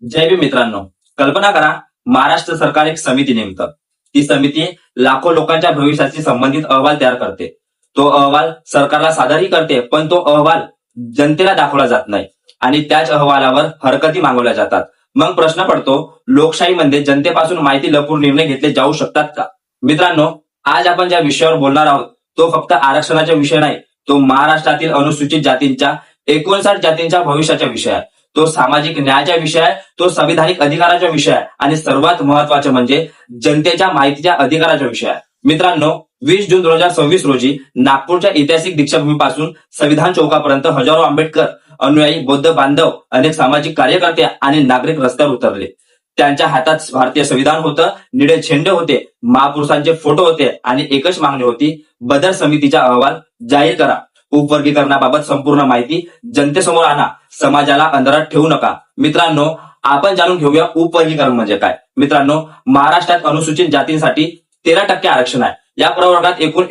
जय भीम मित्रांनो, कल्पना करा महाराष्ट्र सरकार एक समिती नेमतं. ती समिती लाखो लोकांच्या भविष्याशी संबंधित अहवाल तयार करते. तो अहवाल सरकारला सादरही करते, पण तो अहवाल जनतेला दाखवला जात नाही आणि त्याच अहवालावर हरकती मागवल्या जातात. मग प्रश्न पडतो, लोकशाहीमध्ये जनतेपासून माहिती लपवून निर्णय घेतले जाऊ शकतात का? मित्रांनो, आज आपण ज्या विषयावर बोलणार आहोत तो फक्त आरक्षणाचा विषय नाही, तो महाराष्ट्रातील अनुसूचित जातींच्या 59 जातींच्या भविष्याचा विषय आहे. तो सामाजिक न्यायाचा विषय आहे, तो संविधानिक अधिकाराचा विषय आहे आणि सर्वात महत्वाचे म्हणजे जनतेच्या माहितीच्या अधिकाराचा विषय आहे. मित्रांनो, 20 जून 2026 रोजी नागपूरच्या ऐतिहासिक दीक्षाभूमीपासून संविधान चौकापर्यंत हजारो आंबेडकर अनुयायी, बौद्ध बांधव, अनेक सामाजिक कार्यकर्ते आणि नागरिक रस्त्यावर उतरले. त्यांच्या हातात भारतीय संविधान होतं, निळे झेंडे होते, महापुरुषांचे फोटो होते आणि एकच मागणी होती, बदर समितीचा अहवाल जाहीर करा. उपवर्गीकरणाबाबत संपूर्ण माहिती जनतेसमोर आणा, समाजाला अंधारात ठेवू नका. मित्रांनो, आपण जाणून घेऊया उपवर्गीकरण म्हणजे काय. मित्रांनो, महाराष्ट्रात अनुसूचित जातींसाठी 13% आरक्षण आहे. या प्रवर्गात एकूण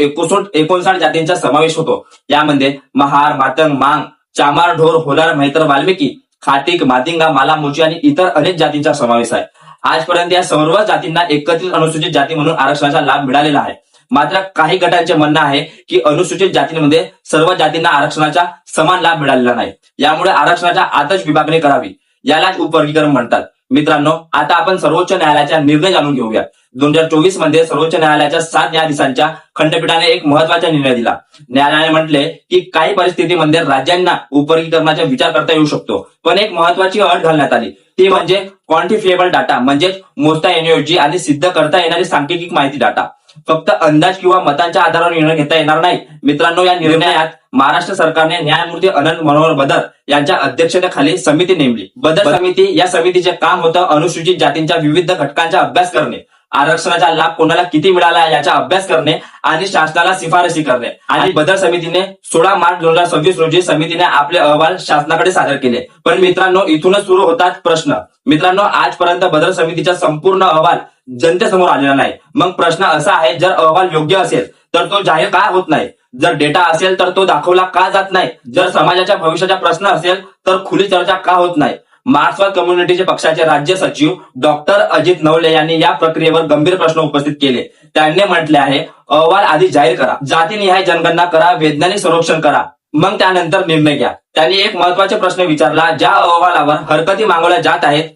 59 जातींचा समावेश होतो. यामध्ये महार, मातंग, मांग, चामार, ढोर, होलार, म्हैतर, वाल्मिकी, खाटीक, मादिंगा, माला, मोची आणि इतर अनेक जातींचा समावेश आहे. आजपर्यंत या सर्व जातींना एकत्रित अनुसूचित जाती म्हणून आरक्षणाचा लाभ मिळालेला आहे. मात्र काही गटांचे म्हणणं आहे की अनुसूचित जातींमध्ये सर्व जातींना आरक्षणाचा समान लाभ मिळालेला नाही. यामुळे आरक्षणाच्या आतच विभागणी करावी, यालाच उपवर्गीकरण म्हणतात. मित्रांनो, आता आपण सर्वोच्च न्यायालयाचा निर्णय जाणून घेऊया. 2024 मध्ये सर्वोच्च न्यायालयाच्या 7 न्यायाधीशांच्या खंडपीठाने एक महत्वाचा निर्णय दिला. न्यायालयाने म्हटले की काही परिस्थितीमध्ये राज्यांना उपवर्गीकरणाचा विचार करता येऊ शकतो, पण एक महत्वाची अट घालण्यात आली, ती म्हणजे क्वांटिफिएबल डाटा, म्हणजेच मोजता येण्यायोग्य आणि सिद्ध करता येणारी सांख्यिक माहिती डाटा. फक्त अंदाज किंवा मतांच्या आधारावर निर्णय घेता येणार नाही. मित्रांनो, या निर्णयात महाराष्ट्र सरकारने न्यायमूर्ती अनंत मनोहर बदर यांच्या अध्यक्षतेखाली समिती नेमली. बदर समिती या समितीचे काम होतं अनुसूचित जातींच्या विविध घटकांचा अभ्यास करणे, आरक्षणाचा लाभ कोणाला किती मिळाला याचा अभ्यास करणे आणि शासनाला शिफारसी करणे. आणि बदर समितीने 16 मार्च 2026 रोजी समितीने आपले अहवाल शासनाकडे सादर केले. पण मित्रांनो, इथूनच सुरू होतात प्रश्न. मित्रांनो, आजपर्यंत बदर समितीचा संपूर्ण अहवाल जनतेसमोर आलेला नाही. मग प्रश्न असा आहे, जर अहवाल योग्य असेल तर तो जाहीर का होत नाही? जर डेटा असेल तर तो दाखवला का जात नाही? जर समाजाच्या भविष्याचा प्रश्न असेल तर खुली चर्चा का होत नाही? मार्क्सवादी कम्युनिटीचे पक्षाचे राज्य सचिव डॉक्टर अजित नवले यांनी या प्रक्रियेवर गंभीर प्रश्न उपस्थित केले. त्यांनी म्हटले आहे, अहवाल आधी जाहीर करा, जातीनिहाय जनगणना करा, वैज्ञानिक सर्वेक्षण करा, मग त्यानंतर निर्णय घ्या. त्यांनी एक महत्वाचा प्रश्न विचारला, ज्या अहवालावर हरकती मागवल्या जात आहेत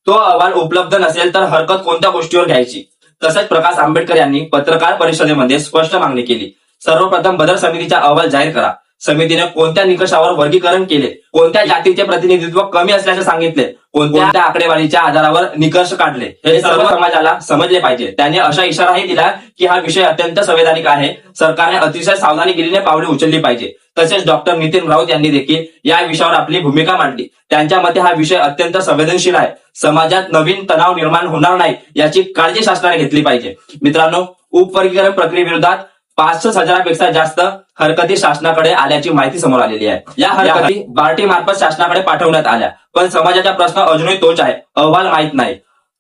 तो अहवाल उपलब्ध नसेल तर हरकत कोणत्या गोष्टीवर घ्यायची? तसंच प्रकाश आंबेडकर यांनी पत्रकार परिषदेमध्ये स्पष्ट मागणी केली, सर्वप्रथम बदर समितीचा अहवाल जाहीर करा. समितीने कोणत्या निकषावर वर्गीकरण केले, कोणत्या जातीचे प्रतिनिधित्व कमी असल्याचे सांगितले, कोणत्या आकडेवारीच्या आधारावर निकष काढले, हे सर्व समाजाला समजले पाहिजे. त्यांनी असा इशाराही दिला की हा विषय अत्यंत संवैधानिक आहे, सरकारने अतिशय सावधानगिरीने पावले उचलली पाहिजे. तसेच डॉक्टर नितीन राऊत यांनी देखील या विषयावर आपली भूमिका मांडली. त्यांच्या मते हा विषय अत्यंत संवेदनशील आहे, समाजात नवीन तणाव निर्माण होणार नाही याची काळजी शासनाने घेतली पाहिजे. मित्रांनो, उपवर्गीकरण प्रक्रियेविरोधात 65,000 पेक्षा जास्त हरकती शासनाकडे आल्याची माहिती समोर आलेली आहे. या हरकती बार्टी मार्फत शासनाकडे पाठवण्यात आल्या, पण समाजाचा प्रश्न अजूनही तोच आहे, अहवाल माहित नाही.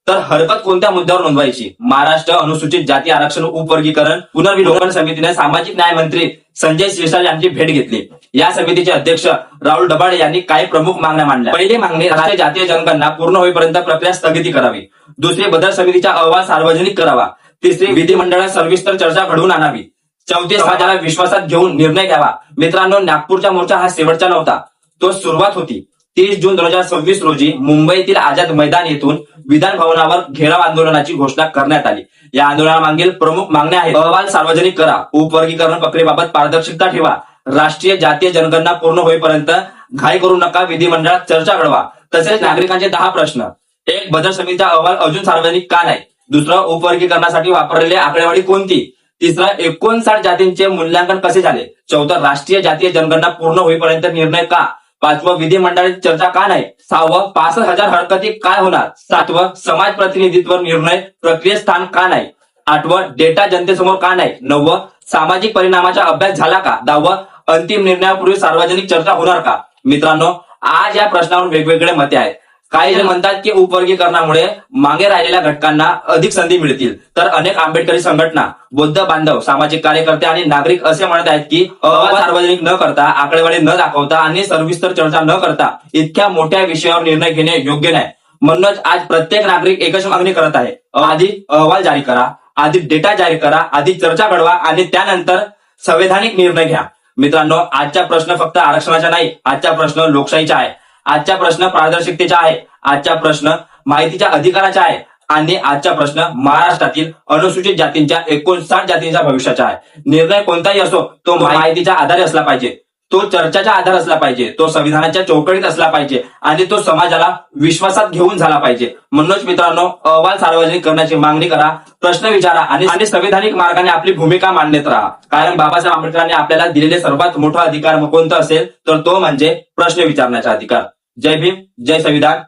तर हरकत कोणत्या मुद्द्यावर नोंदवायची? महाराष्ट्र अनुसूचित जाती आरक्षण उपवर्गीकरण पुनर्विलोकन समितीने सामाजिक न्याय मंत्री संजय शिरसाट यांची भेट घेतली. या समितीचे अध्यक्ष राहुल डबाडे यांनी काही प्रमुख मागण्या मांडल्या. पहिली मागणी, राष्ट्रीय जातीय जनगणना पूर्ण होईपर्यंत प्रक्रिया स्थगिती करावी. दुसरी, बदर समितीचा अहवाल सार्वजनिक करावा. तिसरी, विधिमंडळात सविस्तर चर्चा घडवून आणावी. चौथी, समाजाला विश्वासात घेऊन निर्णय घ्यावा. मित्रांनो, नागपूरचा मोर्चा हा शेवटचा नव्हता, तो सुरुवात होती. 30 जून 2026 रोजी मुंबईतील आझाद मैदान येथून विधान भवनावर घेराव आंदोलनाची घोषणा करण्यात आली. या आंदोलनामागील प्रमुख मागण्या आहेत, अहवाल सार्वजनिक करा, उपवर्गीकरण प्रक्रियेबाबत पारदर्शकता ठेवा, राष्ट्रीय जातीय जनगणना पूर्ण होईपर्यंत घाई करू नका, विधिमंडळात चर्चा घडवा. तसेच नागरिकांचे 10 प्रश्न. 1, बदर समितीचा अहवाल अजून सार्वजनिक का नाही? दुसरं, उपवर्गीकरणासाठी वापरलेली आकडेवारी कोणती? तिसरं, 59 जातींचे मूल्यांकन कसे झाले? चौथं, राष्ट्रीय जातीय जनगणना पूर्ण होईपर्यंत निर्णय का? 5वं, विधिमंडळात चर्चा का नाही? 6वं, 65,000 हरकती काय होणार? 7वं, समाज प्रतिनिधित्व निर्णय प्रक्रियेत स्थान का नाही? 8वं, डेटा जनतेसमोर का नाही? 9वं, सामाजिक परिणामाचा अभ्यास झाला का? 10वं, अंतिम निर्णयापूर्वी सार्वजनिक चर्चा होणार का? मित्रांनो, आज या प्रश्नावर वेगवेगळे मते आहेत. काही जण म्हणतात की उपवर्गीकरणामुळे मागे राहिलेल्या घटकांना अधिक संधी मिळतील, तर अनेक आंबेडकरी संघटना, बौद्ध बांधव, सामाजिक कार्यकर्ते आणि नागरिक असे म्हणत आहेत की अहवाल सार्वजनिक न करता, आकडेवारी न दाखवता आणि सविस्तर चर्चा न करता इतक्या मोठ्या विषयावर निर्णय घेणे योग्य नाही. म्हणूनच आज प्रत्येक नागरिक एकच मागणी करत आहे, आधी अहवाल जारी करा, आधी डेटा जारी करा, आधी चर्चा घडवा आणि त्यानंतर संवैधानिक निर्णय घ्या. मित्रांनो, आजचा प्रश्न फक्त आरक्षणाचा नाही, आजचा प्रश्न लोकशाहीचा आहे, आजचा प्रश्न पारदर्शकतेचा आहे, आजचा प्रश्न माहितीच्या अधिकाराचा आहे आणि आजचा प्रश्न महाराष्ट्रातील अनुसूचित जातींच्या 59 जातींच्या भविष्याचा आहे. निर्णय कोणताही असो तो माहितीच्या आधारे असला पाहिजे, तो चर्चाचा आधार असला पाहिजे, तो संविधानाच्या चौकटीत असला पाहिजे आणि तो समाजाला विश्वासात घेऊन झाला पाहिजे. म्हणूनच मित्रांनो, अहवाल सार्वजनिक करण्याची मागणी करा, प्रश्न विचारा आणि संवैधानिक मार्गाने आपली भूमिका मांडण्यात राहा. कारण बाबासाहेब आंबेडकरांनी आपल्याला दिलेले सर्वात मोठा अधिकार कोणता असेल तर तो म्हणजे प्रश्न विचारण्याचा अधिकार. जय भीम, जय संविधान,